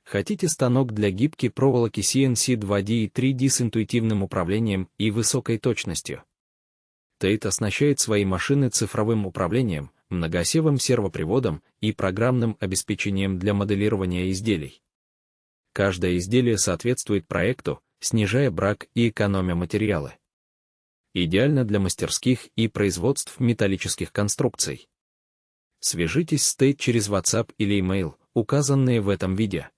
Хотите станок для гибкой проволоки CNC 2D и 3D с интуитивным управлением и высокой точностью? Тейт оснащает свои машины цифровым управлением, многоосевым сервоприводом и программным обеспечением для моделирования изделий. Каждое изделие соответствует проекту, снижая брак и экономя материалы. Идеально для мастерских и производств металлических конструкций. Свяжитесь с Тейт через WhatsApp или email, указанные в этом видео.